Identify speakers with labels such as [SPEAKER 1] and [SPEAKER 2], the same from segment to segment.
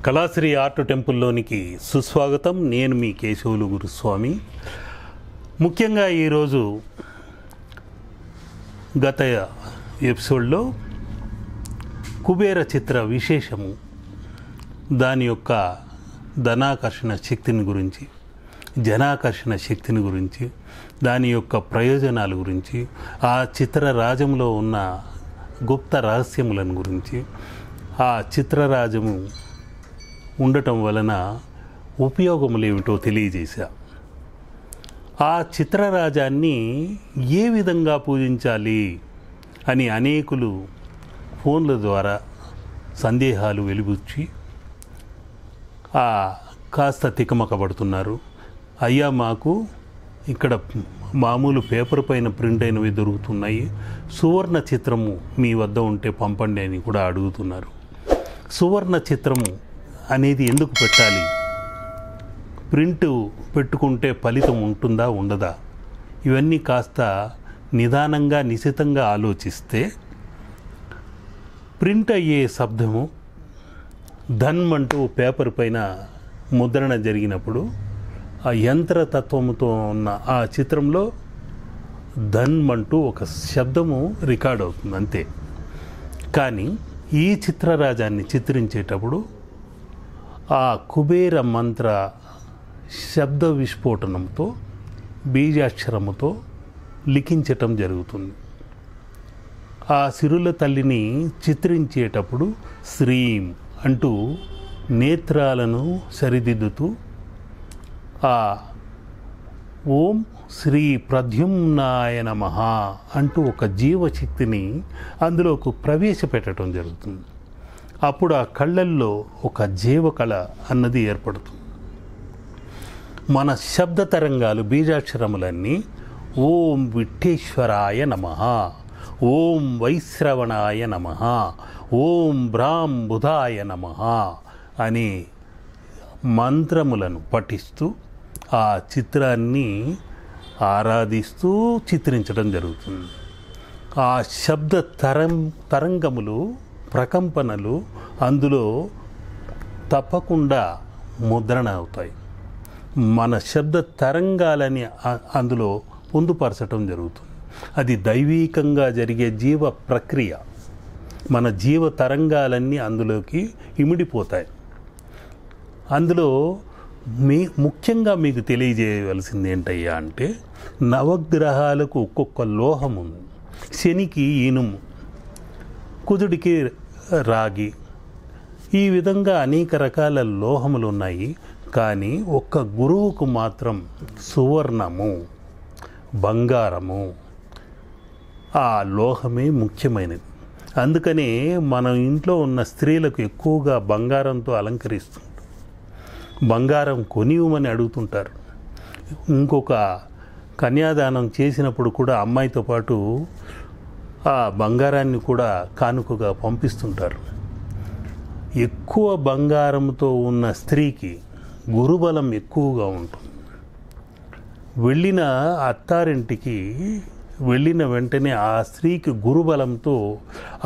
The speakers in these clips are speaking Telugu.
[SPEAKER 1] కళాశ్రీ ఆర్ట్ టెంపుల్లోనికి సుస్వాగతం. నేను మీ కేశవులు గురుస్వామి. ముఖ్యంగా ఈరోజు గత ఎపిసోడ్లో కుబేర చిత్ర విశేషము, దాని యొక్క ధనాకర్షణ శక్తిని గురించి, జనాకర్షణ శక్తిని గురించి, దాని యొక్క ప్రయోజనాల గురించి, ఆ చిత్రరాజంలో ఉన్న గుప్త రహస్యములను గురించి, ఆ చిత్రరాజము ఉండటం వలన ఉపయోగములు ఏమిటో తెలియజేశా. ఆ చిత్రరాజాన్ని ఏ విధంగా పూజించాలి అని అనేకులు ఫోన్ల ద్వారా సందేహాలు వెలిబుచ్చి కాస్త తికమకబడుతున్నారు. అయ్యా, మాకు ఇక్కడ మామూలు పేపర్ పైన ప్రింట్ అయినవి దొరుకుతున్నాయి, సువర్ణ చిత్రము మీ వద్ద ఉంటే పంపండి అని కూడా అడుగుతున్నారు. సువర్ణ చిత్రము అనేది ఎందుకు పెట్టాలి? ప్రింట్ పెట్టుకుంటే ఫలితం ఉంటుందా ఉండదా? ఇవన్నీ కాస్త నిదానంగా నిశితంగా ఆలోచిస్తే ప్రింట్ అయ్యే శబ్దము ధన్ అంటూ పేపర్ పైన ముద్రణ జరిగినప్పుడు ఆ యంత్రతత్వముతో ఉన్న ఆ చిత్రంలో ధన్ అంటూ ఒక శబ్దము రికార్డ్ అవుతుంది, అంతే. కానీ ఈ చిత్రరాజాన్ని చిత్రించేటప్పుడు ఆ కుబేర మంత్ర శబ్ద విస్ఫోటనంతో, బీజాక్షరముతో లిఖించటం జరుగుతుంది. ఆ సిరుల తల్లిని చిత్రించేటప్పుడు శ్రీం అంటూ నేత్రాలను సరిదిద్దుతూ ఆ ఓం శ్రీ ప్రద్యుమ్నాయ నమః అంటూ ఒక జీవశక్తిని అందులోకి ప్రవేశపెట్టడం జరుగుతుంది. అప్పుడు ఆ కళ్ళల్లో ఒక జీవకళ అన్నది ఏర్పడుతుంది. మన శబ్ద తరంగాలు, బీజాక్షరములన్నీ ఓం విఠ్ఠేశ్వరాయ నమః, ఓం వైశ్రవణాయ నమః, ఓం బ్రాం బుధాయ నమః అనే మంత్రములను పఠిస్తూ ఆ చిత్రాన్ని ఆరాధిస్తూ చిత్రించడం జరుగుతుంది. ఆ శబ్ద తరంగములు, ప్రకంపనలు అందులో తప్పకుండా ముద్రణ అవుతాయి. మన శబ్ద తరంగాలని అందులో పొందుపరచడం జరుగుతుంది. అది దైవీకంగా జరిగే జీవ ప్రక్రియ. మన జీవ తరంగాలన్నీ అందులోకి ఇమిడిపోతాయి. అందులో ముఖ్యంగా మీకు తెలియజేయవలసింది ఏంటయ్యా అంటే, నవగ్రహాలకు ఒక్కొక్క లోహం ఉంది. శనికి ఇనుము, కుజుడికి రాగి, ఈ విధంగా అనేక రకాల లోహములు ఉన్నాయి. కానీ ఒక్క గురువుకు మాత్రం సువర్ణము, బంగారము, ఆ లోహమే ముఖ్యమైనది. అందుకనే మన ఇంట్లో ఉన్న స్త్రీలకు ఎక్కువగా బంగారంతో అలంకరిస్తుంటారు. బంగారం కొనివ్వమని అడుగుతుంటారు. ఇంకొక కన్యాదానం చేసినప్పుడు కూడా అమ్మాయితో పాటు ఆ బంగారాన్ని కూడా కానుకగా పంపిస్తుంటారు. ఎక్కువ బంగారంతో ఉన్న స్త్రీకి గురుబలం ఎక్కువగా ఉంటుంది. వెళ్ళిన అత్తారింటికి వెళ్ళిన వెంటనే ఆ స్త్రీకి గురుబలంతో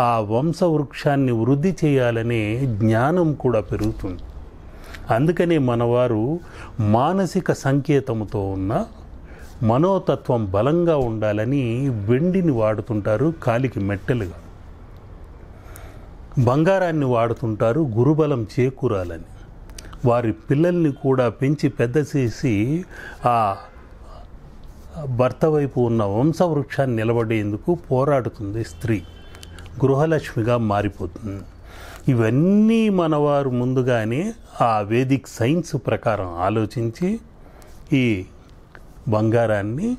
[SPEAKER 1] ఆ వంశవృక్షాన్ని వృద్ధి చేయాలనే జ్ఞానం కూడా పెరుగుతుంది. అందుకనే మనవారు మానసిక సంకేతముతో ఉన్న మనోతత్వం బలంగా ఉండాలని వెండిని వాడుతుంటారు, కాలికి మెట్టెలుగా. బంగారాన్ని వాడుతుంటారు గురుబలం చేకూరాలని. వారి పిల్లల్ని కూడా పెంచి పెద్ద చేసి ఆ భర్త వైపు ఉన్న వంశవృక్షాన్ని నిలబడేందుకు పోరాడుతుంది స్త్రీ. గృహలక్ష్మిగా మారిపోతుంది. ఇవన్నీ మనవారు ముందుగానే ఆ వేదిక్ సైన్స్ ప్రకారం ఆలోచించి ఈ బంగారాన్ని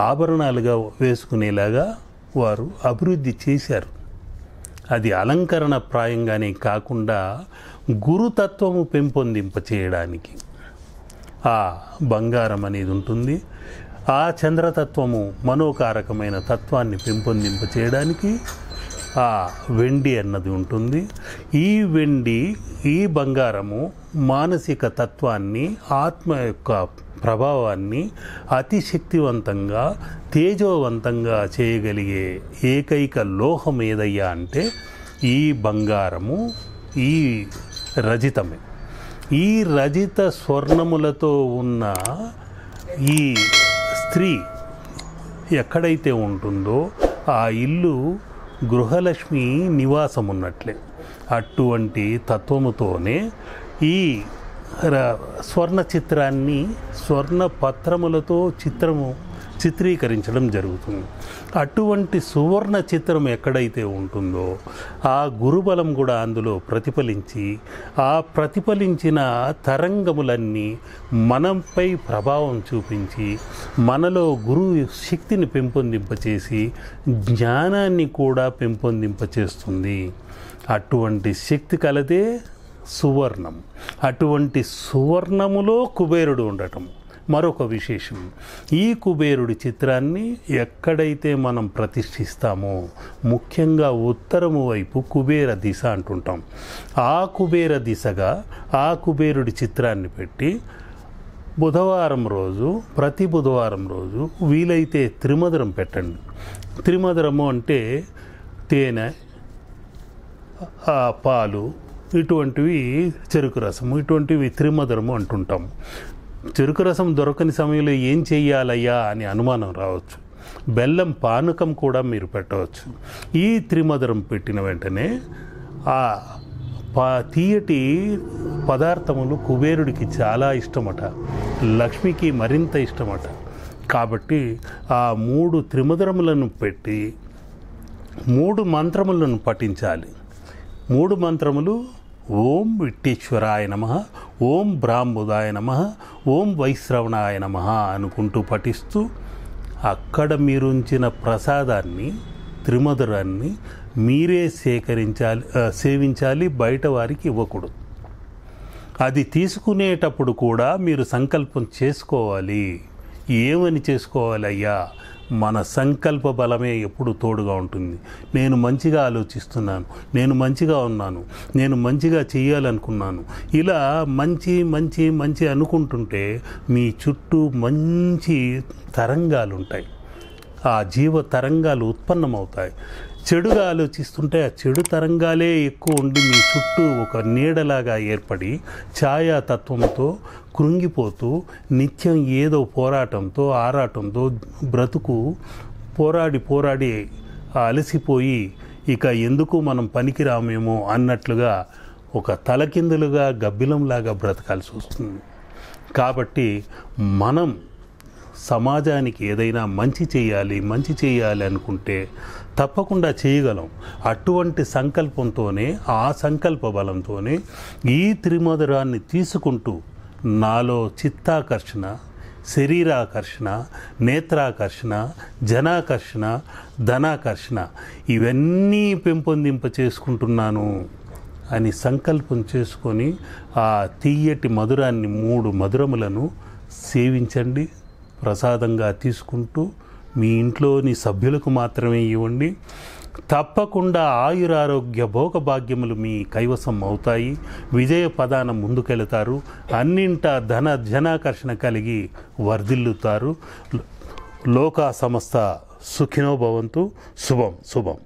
[SPEAKER 1] ఆభరణాలుగా వేసుకునేలాగా వారు అభివృద్ధి చేశారు. అది అలంకరణ ప్రాయంగానే కాకుండా గురుతత్వము పెంపొందింప చేయడానికి ఆ బంగారం అనేది ఉంటుంది. ఆ చంద్రతత్వము మనోకారకమైన తత్వాన్ని పెంపొందింప చేయడానికి ఆ వెండి అన్నది ఉంటుంది. ఈ వెండి, ఈ బంగారము మానసిక తత్వాన్ని, ఆత్మ యొక్క ప్రభావాన్ని అతి శక్తివంతంగా, తేజోవంతంగా చేయగలిగే ఏకైక లోహం ఏదయ్యా అంటే ఈ బంగారము, ఈ రజితమే. ఈ రజిత స్వర్ణములతో ఉన్న ఈ స్త్రీ ఎక్కడైతే ఉంటుందో ఆ ఇల్లు గృహలక్ష్మి నివాసం ఉన్నట్లే. అటువంటి తత్వముతోనే ఈ స్వర్ణ చిత్రాన్ని స్వర్ణ పత్రములతో చిత్రీకరించడం జరుగుతుంది. అటువంటి సువర్ణ చిత్రం ఎక్కడైతే ఉంటుందో ఆ గురుబలం కూడా అందులో ప్రతిఫలించి ఆ ప్రతిఫలించిన తరంగములన్నీ మనపై ప్రభావం చూపించి మనలో గురువు శక్తిని పెంపొందింపచేసి జ్ఞానాన్ని కూడా పెంపొందింపచేస్తుంది. అటువంటి శక్తి కలదే సువర్ణం. అటువంటి సువర్ణములో కుబేరుడు ఉండటం మరొక విశేషం. ఈ కుబేరుడి చిత్రాన్ని ఎక్కడైతే మనం ప్రతిష్ఠిస్తామో, ముఖ్యంగా ఉత్తరము వైపు కుబేర దిశ అంటుంటాం, ఆ కుబేర దిశగా ఆ కుబేరుడి చిత్రాన్ని పెట్టి బుధవారం రోజు, ప్రతి బుధవారం రోజు వీలైతే త్రిమధురం పెట్టండి. త్రిమధురము అంటే తేనె, పాలు, ఇటువంటివి చెరుకు రసము, ఇటువంటివి త్రిమధురము అంటుంటాం. చెరుకు రసం దొరకని సమయంలో ఏం చెయ్యాలయ్యా అని అనుమానం రావచ్చు. బెల్లం పానకం కూడా మీరు పెట్టవచ్చు. ఈ త్రిమధురం పెట్టిన వెంటనే ఆ తీయటి పదార్థములు కుబేరుడికి చాలా ఇష్టమట, లక్ష్మికి మరింత ఇష్టమట. కాబట్టి ఆ 3 త్రిమధురములను పెట్టి 3 మంత్రములను పఠించాలి. 3 మంత్రములు ఓం విట్టేశ్వరాయ నమః, ఓం బ్రాహ్మదాయ నమః, ఓం వైశ్రవణాయ నమః అనుకుంటూ పఠిస్తూ అక్కడ మీరుంచిన ప్రసాదాన్ని, త్రిమధురాన్ని మీరే సేవించాలి, బయట వారికి ఇవ్వకూడదు. అది తీసుకునేటప్పుడు కూడా మీరు సంకల్పం చేసుకోవాలి. ఏమని చేసుకోవాలి? అయ్యా, మన సంకల్ప బలమే ఎప్పుడు తోడుగా ఉంటుంది. నేను మంచిగా ఆలోచిస్తున్నాను, నేను మంచిగా ఉన్నాను, నేను మంచిగా చేయాలనుకున్నాను, ఇలా మంచి మంచి మంచి అనుకుంటుంటే మీ చుట్టూ మంచి తరంగాలు ఉంటాయి. ఆ జీవ తరంగాలు ఉత్పన్నమవుతాయి. చెడుగా ఆలోచిస్తుంటే ఆ చెడు తరంగాలే ఎక్కువ ఉండి మీ చుట్టూ ఒక నీడలాగా ఏర్పడి ఛాయాతత్వంతో కృంగిపోతూ నిత్యం ఏదో పోరాటంతో ఆరాటంతో బ్రతుకు పోరాడి అలసిపోయి ఇక ఎందుకు మనం పనికిరామేమో అన్నట్లుగా ఒక తలకిందులుగా గబ్బిలంలాగా బ్రతకాల్సి వస్తుంది. కాబట్టి మనం సమాజానికి ఏదైనా మంచి చేయాలి అనుకుంటే తప్పకుండా చేయగలం. అటువంటి సంకల్పంతోనే, ఆ సంకల్ప బలంతోనే ఈ త్రిమధురాన్ని తీసుకుంటూ నాలో చిత్తాకర్షణ, శరీరాకర్షణ, నేత్రాకర్షణ, జనాకర్షణ, ధనాకర్షణ ఇవన్నీ పెంపొందింప చేసుకుంటున్నాను అని సంకల్పం చేసుకొని ఆ తీయటి మధురాన్ని 3 మధురములను సేవించండి. ప్రసాదంగా తీసుకుంటూ మీ ఇంట్లోని సభ్యులకు మాత్రమే ఇవ్వండి. తప్పకుండా ఆయురారోగ్య భోగభాగ్యములు మీ కైవసం అవుతాయి. విజయ పదాన ముందుకెళతారు. అన్నింటా జనాకర్షణ కలిగి వర్ధిల్లుతారు. లోకా సమస్త సుఖినో భవంతు. శుభం.